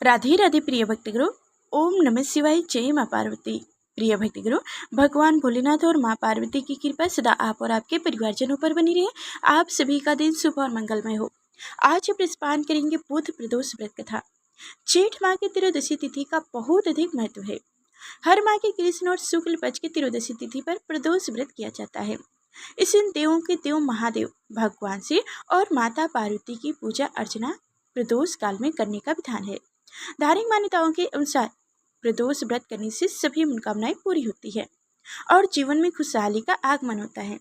राधे राधे प्रिय भक्तगुरु। ओम नमः शिवाय। जय माँ पार्वती। प्रिय भक्तगुरु, भगवान भोलेनाथ और माँ पार्वती की कृपा सदा आप और आपके परिवारजनों पर बनी रहे। आप सभी का दिन शुभ और मंगलमय हो। आज हम स्नान करेंगे बुध प्रदोष व्रत कथा। जेठ माह की त्रयोदशी तिथि का बहुत अधिक महत्व है। हर माह के कृष्ण और शुक्ल पक्ष की त्रयोदशी तिथि पर प्रदोष व्रत किया जाता है। इस दिन देवों के देव महादेव भगवान शिव और माता पार्वती की पूजा अर्चना प्रदोष काल में करने का विधान है। धार्मिक मान्यताओं के अनुसार प्रदोष व्रत करने से सभी मनोकामनाएं पूरी होती है और जीवन में खुशहाली का आगमन होता है।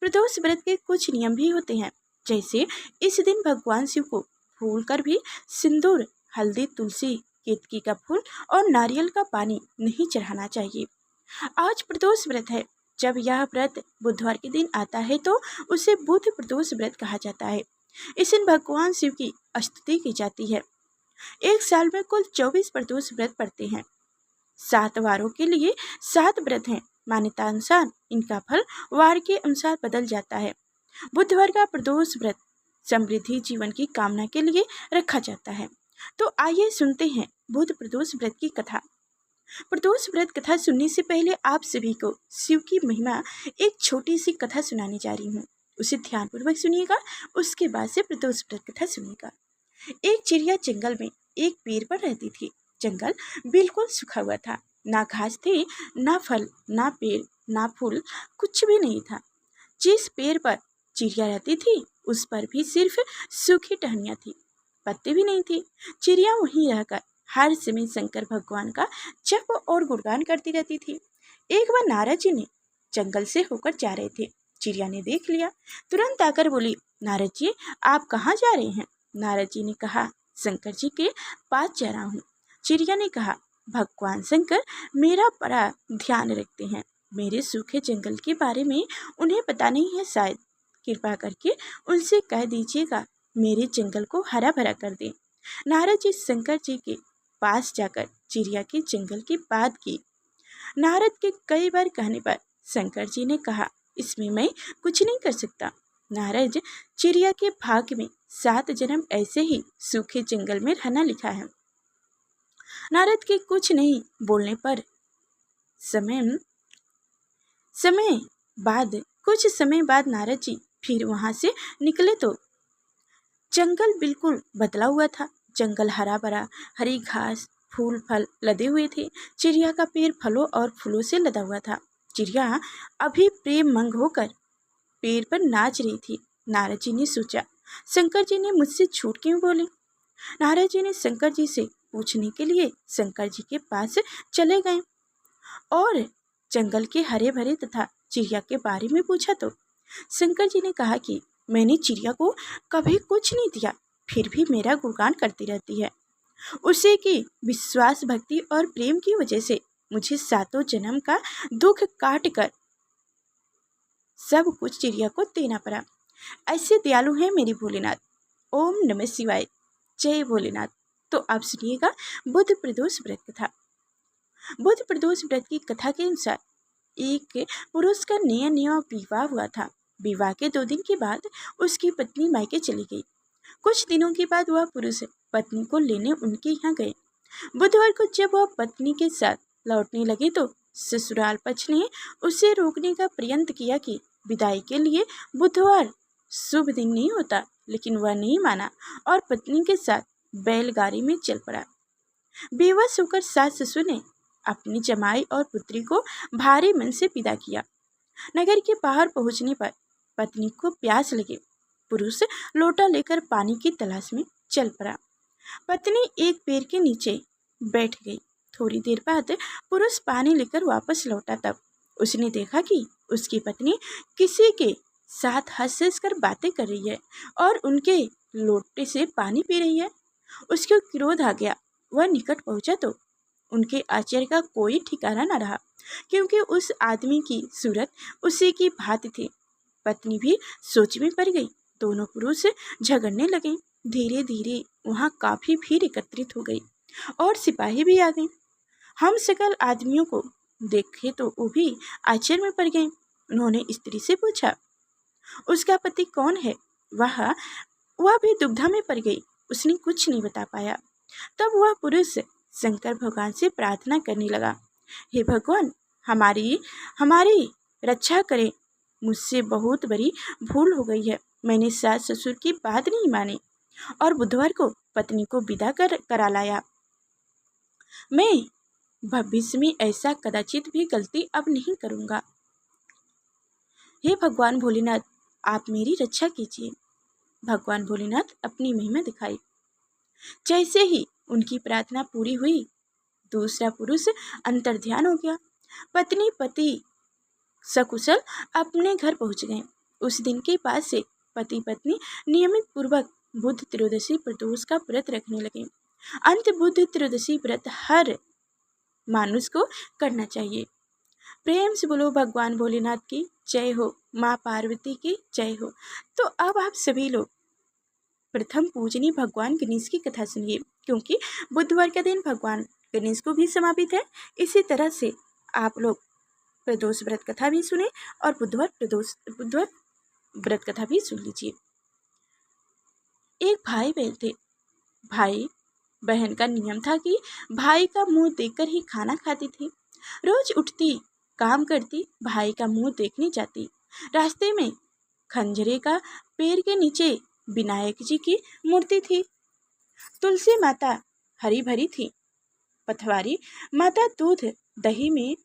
प्रदोष व्रत के कुछ नियम भी होते हैं, जैसे इस दिन भगवान शिव को फूल कर भी सिंदूर, हल्दी, तुलसी, केतकी का फूल और नारियल का पानी नहीं चढ़ाना चाहिए। आज प्रदोष व्रत है। जब यह व्रत बुधवार के दिन आता है तो उसे बुध प्रदोष व्रत कहा जाता है। इस दिन भगवान शिव की स्तुति की जाती है। एक साल में कुल 24 प्रदोष व्रत पड़ते हैं। 7 वारों के लिए 7 व्रत हैं। मान्यता अनुसार इनका फल वार के अनुसार बदल जाता है। बुधवार का प्रदोष व्रत समृद्धि जीवन की कामना के लिए रखा जाता है। तो आइए सुनते हैं बुध प्रदोष व्रत की कथा। प्रदोष व्रत कथा सुनने से पहले आप सभी को शिव की महिमा एक छोटी सी कथा सुनाने जा रही हूँ। उसे ध्यानपूर्वक सुनिएगा, उसके बाद से प्रदोष व्रत कथा सुनिएगा। एक चिड़िया जंगल में एक पेड़ पर रहती थी। जंगल बिल्कुल सूखा हुआ था। ना घास थी, ना फल, ना पेड़, ना फूल, कुछ भी नहीं था। जिस पेड़ पर चिड़िया रहती थी उस पर भी सिर्फ सूखी टहनियाँ थी, पत्ते भी नहीं थे। चिड़िया वहीं रहकर हर समय शंकर भगवान का जप और गुणगान करती रहती थी। एक बार नारद जी ने जंगल से होकर जा रहे थे। चिड़िया ने देख लिया, तुरंत आकर बोली, नारद जी आप कहाँ जा रहे हैं? नारद जी ने कहा, शंकर जी के पास जा रहा हूँ। चिड़िया ने कहा, भगवान शंकर मेरा बड़ा ध्यान रखते हैं। मेरे सूखे जंगल के बारे में उन्हें पता नहीं है शायद। कृपा करके उनसे कह दीजिएगा मेरे जंगल को हरा भरा कर दें। नारद जी शंकर जी के पास जाकर चिड़िया के जंगल की बात की। नारद के कई बार कहने पर शंकर जी ने कहा, इसमें मैं कुछ नहीं कर सकता। नारद, चिड़िया के भाग्य में 7 जन्म ऐसे ही सूखे जंगल में रहना लिखा है। नारद के कुछ नहीं बोलने पर कुछ समय बाद नारद जी फिर वहां से निकले तो जंगल बिल्कुल बदला हुआ था। जंगल हरा भरा, हरी घास, फूल फल लदे हुए थे। चिड़िया का पेड़ फलों और फूलों से लदा हुआ था। चिड़िया अभी प्रेम मंग होकर पेड़ पर नाच रही थी। नारद जी ने सोचा, शंकर जी ने मुझसे झूठ क्यों बोले? नारद जी ने शंकर जी से पूछने के लिए शंकर जी के पास चले गए और जंगल के हरे भरे तथा चिड़िया के बारे में पूछा तो शंकर जी ने कहा कि मैंने चिड़िया को कभी कुछ नहीं दिया, फिर भी मेरा गुणगान करती रहती है। उसे की विश्वास, भक्ति और प्रेम की वजह से मुझे 7 जन्म का दुख काट कर सब कुछ चिड़िया को देना पड़ा। ऐसे दयालु हैं मेरे भोलेनाथ। ओम नमः शिवाय। जय भोलेनाथ। तो आप सुनिएगा बुध प्रदोष व्रत कथा। बुध प्रदोष व्रत की कथा के अनुसार एक पुरुष का नया विवाह हुआ था। विवाह के 2 दिन के बाद उसकी पत्नी मायके चली गई। कुछ दिनों के बाद वह पुरुष पत्नी को लेने उनके यहाँ गए। बुधवार को जब वह पत्नी के साथ लौटने लगे तो ससुराल पक्ष ने उसे रोकने का प्रयत्न किया कि विदाई के लिए बुधवार शुभ दिन नहीं होता, लेकिन वह नहीं माना और पत्नी के साथ बैलगाड़ी में चल पड़ा। बेवश होकर सास ससुर ने अपनी जमाई और पुत्री को भारी मन से विदा किया। नगर के बाहर पहुंचने पर पत्नी को प्यास लगे। पुरुष लोटा लेकर पानी की तलाश में चल पड़ा। पत्नी एक पेड़ के नीचे बैठ गई। थोड़ी देर बाद पुरुष पानी लेकर वापस लौटा तब उसने देखा कि उसकी पत्नी किसी के साथ हंस हंस कर बातें कर रही है और उनके लोटे से पानी पी रही है। उसको क्रोध आ गया। वह निकट पहुंचा तो उनके आश्चर्य का कोई ठिकाना न रहा, क्योंकि उस आदमी की सूरत उसी की भांति थी। पत्नी भी सोच में पड़ गई। दोनों पुरुष झगड़ने लगे। धीरे धीरे वहां काफी भीड़ एकत्रित हो गई और सिपाही भी आ गए। हम सकल आदमियों को देखे तो वो भी आश्चर्य में पड़ गए। उन्होंने स्त्री से पूछा, उसका पति कौन है? वह भी दुविधा में पड़ गई। उसने कुछ नहीं बता पाया। तब वह पुरुष शंकर भगवान से प्रार्थना करने लगा, हे भगवान, हमारी हमारी रक्षा करें। मुझसे बहुत बड़ी भूल हो गई है। मैंने सास ससुर की बात नहीं मानी और बुधवार को पत्नी को विदा करा लाया। मैं भविष्य में ऐसा कदाचित भी गलती अब नहीं करूँगा। हे भगवान भोलेनाथ, आप मेरी रक्षा कीजिए। भगवान भोलेनाथ अपनी महिमा दिखाई। जैसे ही उनकी प्रार्थना पूरी हुई, दूसरा पुरुष अंतर्ध्यान हो गया। पत्नी पति सकुशल अपने घर पहुंच गए। उस दिन के बाद से पति पत्नी नियमित पूर्वक बुध त्रयोदशी प्रदोष का व्रत रखने लगे। अंत बुध त्रयोदशी व्रत हर मानुष को करना चाहिए। प्रेम से बोलो भगवान भोलेनाथ की जय हो, माँ पार्वती की जय हो। तो अब आप सभी लोग प्रथम पूजनीय भगवान गणेश की कथा सुनिए, क्योंकि बुधवार का दिन भगवान गणेश को भी समर्पित है। इसी तरह से आप लोग प्रदोष व्रत कथा भी सुने और बुधवार व्रत कथा भी सुन लीजिए। एक भाई बहन थे। भाई बहन का नियम था कि भाई का मुंह देखकर ही खाना खाती थी। रोज उठती, काम करती, भाई का मुंह देखने जाती। रास्ते में खंजरे का पेड़ के नीचे विनायक जी की मूर्ति थी। तुलसी माता हरी भरी थी। पथवारी माता दूध दही में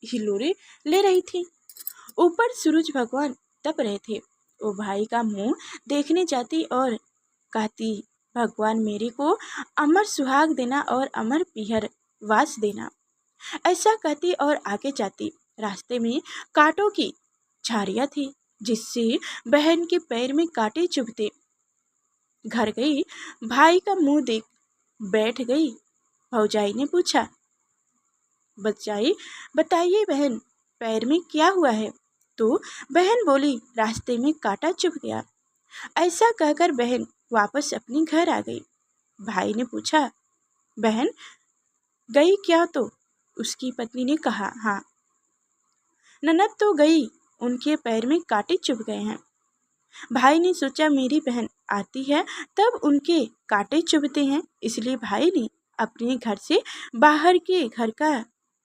हिलोरे ले रही थी। ऊपर सूरज भगवान तप रहे थे। वो भाई का मुंह देखने जाती और कहती, भगवान मेरे को अमर सुहाग देना और अमर पीहर वास देना। ऐसा कहती और आगे जाती। रास्ते में कांटों की झाड़ियाँ थी, जिससे बहन के पैर में कांटे चुभते। घर गई, भाई का मुंह देख बैठ गई। भौजाई ने पूछा, बताइए बहन, पैर में क्या हुआ है? तो बहन बोली, रास्ते में कांटा चुभ गया। ऐसा कहकर बहन वापस अपने घर आ गई। भाई ने पूछा, बहन गई क्या? तो उसकी पत्नी ने कहा, हाँ ननद तो गई, उनके पैर में कांटे चुभ गए हैं। भाई ने सोचा, मेरी बहन आती है तब उनके कांटे चुभते हैं, इसलिए भाई ने अपने घर से बाहर के घर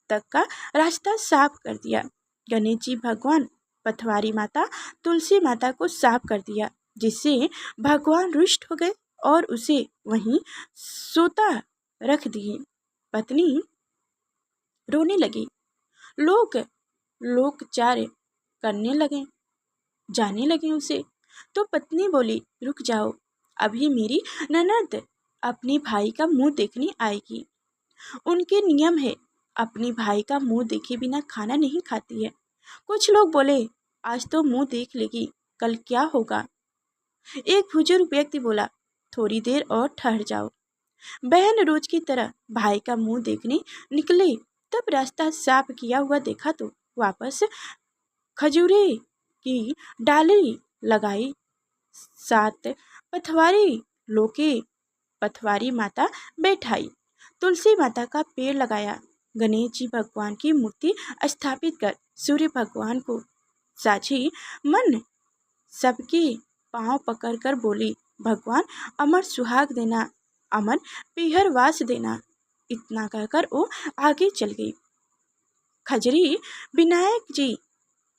तक का रास्ता साफ कर दिया। गणेश जी भगवान, पथवारी माता, तुलसी माता को साफ कर दिया, जिससे भगवान रुष्ट हो गए और उसे वहीं सोता रख दिए। पत्नी रोने लगी। लोकचार करने लगे, जाने लगे उसे। तो पत्नी बोली, रुक जाओ, अभी मेरी ननद अपने भाई का मुंह देखने आएगी। उनके नियम है, अपने भाई का मुंह देखे बिना खाना नहीं खाती है। कुछ लोग बोले, आज तो मुंह देख लेगी, कल क्या होगा? एक बुजुर्ग व्यक्ति बोला, थोड़ी देर और ठहर जाओ। बहन रोज की तरह भाई का मुंह देखने निकले। तब रास्ता साफ किया हुआ देखा तो वापस खजूरे की डाली लगाई। 7 पथवारी लोके पथवारी माता बैठाई। तुलसी माता का पेड़ लगाया। गणेश जी भगवान की मूर्ति स्थापित कर सूर्य भगवान को साझी मन सबके पांव पकड़कर बोली, भगवान अमर सुहाग देना, अमर पीहर वास देना। इतना कहकर वो आगे चल गई। खजरी विनायक जी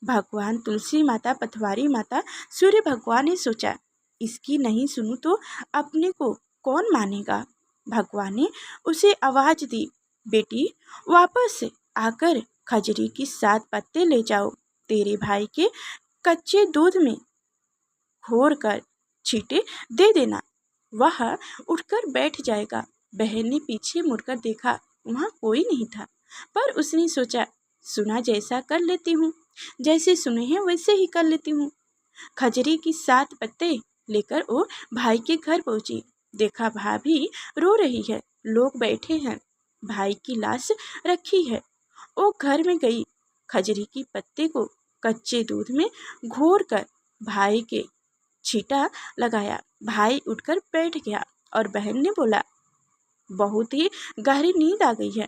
भगवान, तुलसी माता, पथवारी माता, सूर्य भगवान ने सोचा, इसकी नहीं सुनूं तो अपने को कौन मानेगा। भगवान ने उसे आवाज दी, बेटी वापस आकर खजरी की 7 पत्ते ले जाओ। तेरे भाई के कच्चे दूध में घोर कर छींटे दे देना, वह उठकर बैठ जाएगा। बहन ने पीछे मुड़कर देखा, वहाँ कोई नहीं था, पर उसने सोचा, सुना जैसा कर लेती हूँ, जैसे सुने हैं वैसे ही कर लेती हूँ। खजरी की 7 पत्ते लेकर वो भाई के घर पहुंची। देखा भाभी रो रही है, लोग बैठे हैं, भाई की लाश रखी है। वो घर में गई, खजरी की पत्ते को कच्चे दूध में घोर कर भाई के छींटा लगाया। भाई उठकर बैठ गया और बहन ने बोला, बहुत ही गहरी नींद आ गई है।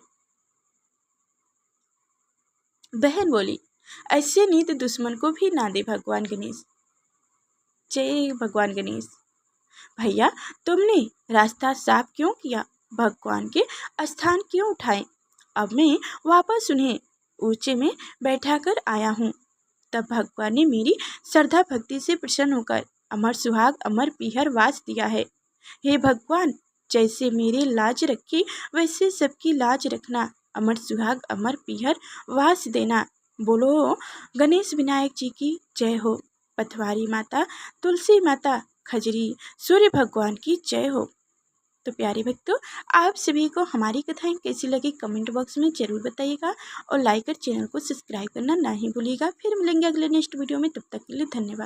बहन बोली, ऐसे नींद दुश्मन को भी ना दे भगवान गणेश। जय भगवान गणेश। भैया तुमने रास्ता साफ क्यों किया, भगवान के स्थान क्यों उठाए? अब मैं वापस उन्हें ऊंचे में बैठाकर आया हूँ। तब भगवान ने मेरी श्रद्धा भक्ति से प्रसन्न होकर अमर सुहाग अमर पीहर वास दिया है। हे भगवान, जैसे मेरे लाज रखी वैसे सबकी लाज रखना, अमर सुहाग अमर पीहर वास देना। बोलो गणेश विनायक जी की जय हो, पथवारी माता, तुलसी माता, खजरी सूर्य भगवान की जय हो। तो प्यारे भक्तों, आप सभी को हमारी कथाएं कैसी लगी कमेंट बॉक्स में ज़रूर बताइएगा और लाइक और चैनल को सब्सक्राइब करना ना ही भूलिएगा। फिर मिलेंगे अगले नेक्स्ट वीडियो में, तब तक के लिए धन्यवाद।